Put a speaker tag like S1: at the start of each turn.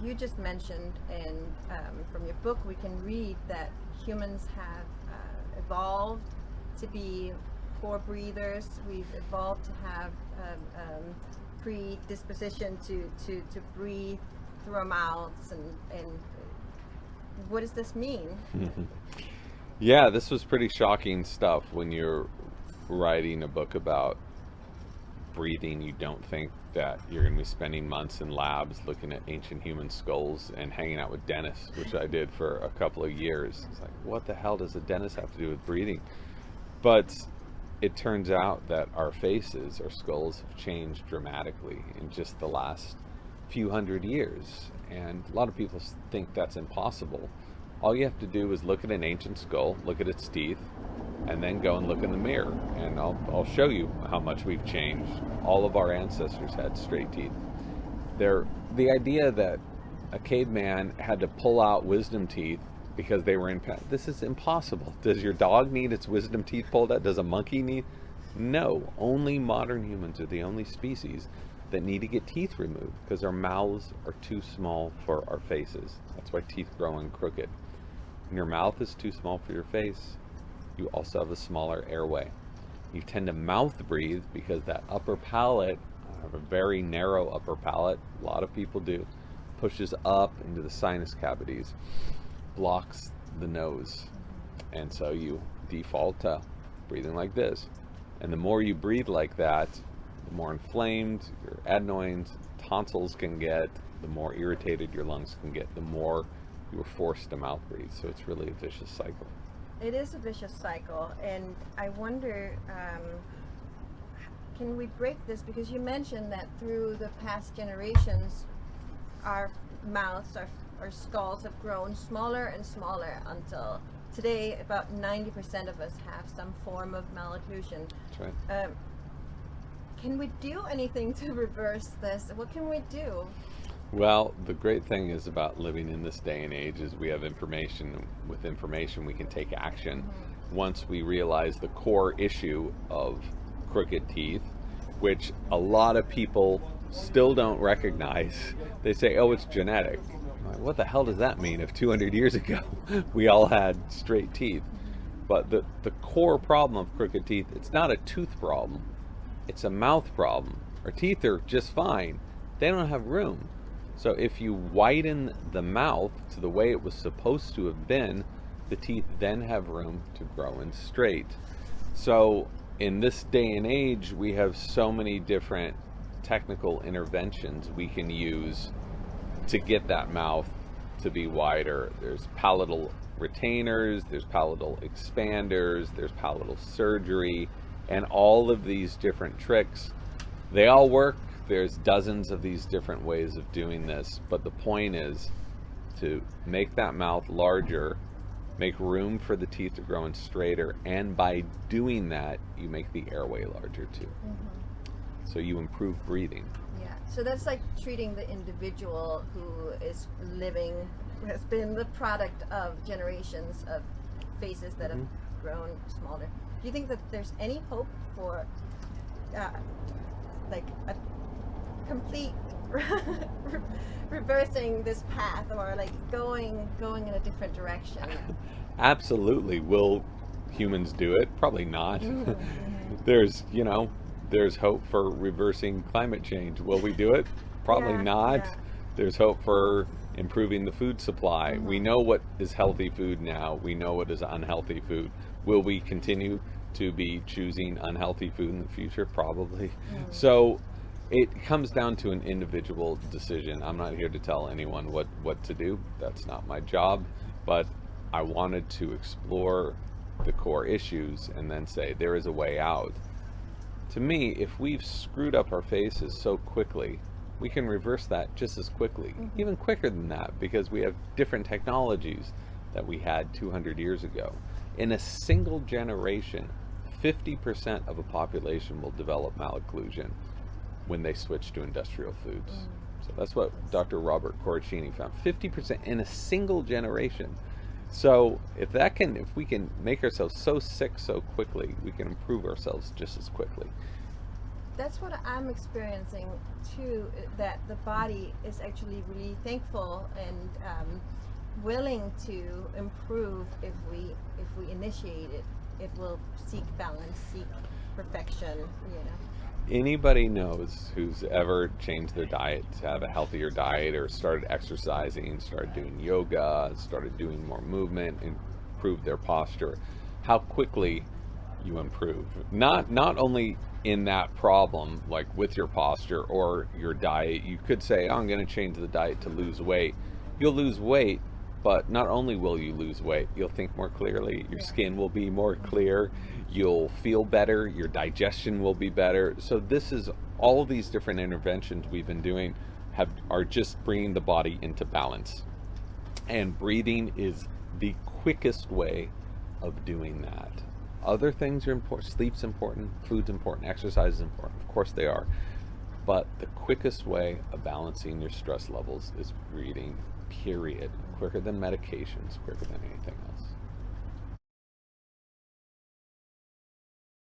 S1: you just mentioned, and from your book we can read that humans have evolved to be poor breathers. We've evolved to have predisposition to breathe through our mouths, and what does this mean?
S2: Yeah, this was pretty shocking stuff when you're writing a book about breathing. You don't think that you're going to be spending months in labs looking at ancient human skulls and hanging out with dentists, which I did for a couple of years. It's like, what the hell does a dentist have to do with breathing? But it turns out that our faces, our skulls, have changed dramatically in just the last few hundred years. And a lot of people think that's impossible. All you have to do is look at an ancient skull, look at its teeth, and then go and look in the mirror. And I'll show you how much we've changed. All of our ancestors had straight teeth. The idea that a caveman had to pull out wisdom teeth because they were in pain, this is impossible. Does your dog need its wisdom teeth pulled out? Does a monkey need? No, only modern humans are the only species that need to get teeth removed because our mouths are too small for our faces. That's why teeth grow in crooked. When your mouth is too small for your face, you also have a smaller airway. You tend to mouth breathe because that upper palate, I have a very narrow upper palate, a lot of people do, pushes up into the sinus cavities, blocks the nose, and so you default to breathing like this. And the more you breathe like that, the more inflamed your adenoids, tonsils can get, the more irritated your lungs can get, the more you're forced to mouth breathe. So it's really a vicious cycle.
S1: It is a vicious cycle, and I wonder, can we break this? Because you mentioned that through the past generations, our mouths, our skulls have grown smaller and smaller until today about 90% of us have some form of malocclusion.
S2: That's right.
S1: Can we do anything to reverse this? What can we do?
S2: Well, the great thing is about living in this day and age is we have information. With information, we can take action. Once we realize the core issue of crooked teeth, which a lot of people still don't recognize. They say, oh, it's genetic. I'm like, what the hell does that mean if 200 years ago we all had straight teeth? But the core problem of crooked teeth, it's not a tooth problem. It's a mouth problem. Our teeth are just fine. They don't have room. So if you widen the mouth to the way it was supposed to have been, the teeth then have room to grow in straight. So in this day and age, we have so many different technical interventions we can use to get that mouth to be wider. There's palatal retainers, there's palatal expanders, there's palatal surgery, and all of these different tricks, they all work. There's dozens of these different ways of doing this, but the point is to make that mouth larger, make room for the teeth to grow in straighter, and by doing that, you make the airway larger too. So you improve breathing.
S1: Yeah, so that's like treating the individual who is living, has been the product of generations of faces that have grown smaller. Do you think that there's any hope for like a complete reversing this path, or like going in a different direction?
S2: Absolutely. Will humans do it? Probably not. There's hope for reversing climate change. Will we do it? Probably not.
S1: Yeah.
S2: There's hope for improving the food supply. We know what is healthy food now. We know what is unhealthy food. Will we continue to be choosing unhealthy food in the future? Probably. So it comes down to an individual decision. I'm not here to tell anyone what to do. That's not my job. But I wanted to explore the core issues and then say there is a way out. To me, if we've screwed up our faces so quickly, we can reverse that just as quickly, even quicker than that, because we have different technologies that we had 200 years ago. In a single generation, 50% of a population will develop malocclusion when they switch to industrial foods. So that's what Dr. Robert Corricini found, 50% in a single generation. So if we can make ourselves so sick so quickly, we can improve ourselves just as quickly.
S1: that's what I'm experiencing too. That the body is actually really thankful and willing to improve if we initiate it. It will seek balance, seek perfection. You know.
S2: Anybody knows who's ever changed their diet to have a healthier diet, or started exercising, started doing yoga, started doing more movement, improved their posture, how quickly you improve. Not only in that problem, like with your posture or your diet. You could say, oh, I'm going to change the diet to lose weight. You'll lose weight, but not only will you lose weight, you'll think more clearly, your skin will be more clear, you'll feel better, your digestion will be better. So this is all of these different interventions we've been doing are just bringing the body into balance. And breathing is the quickest way of doing that. Other things are important. Sleep's important, food's important, exercise is important. Of course they are. But the quickest way of balancing your stress levels is breathing, period. Quicker than medications, quicker than anything else.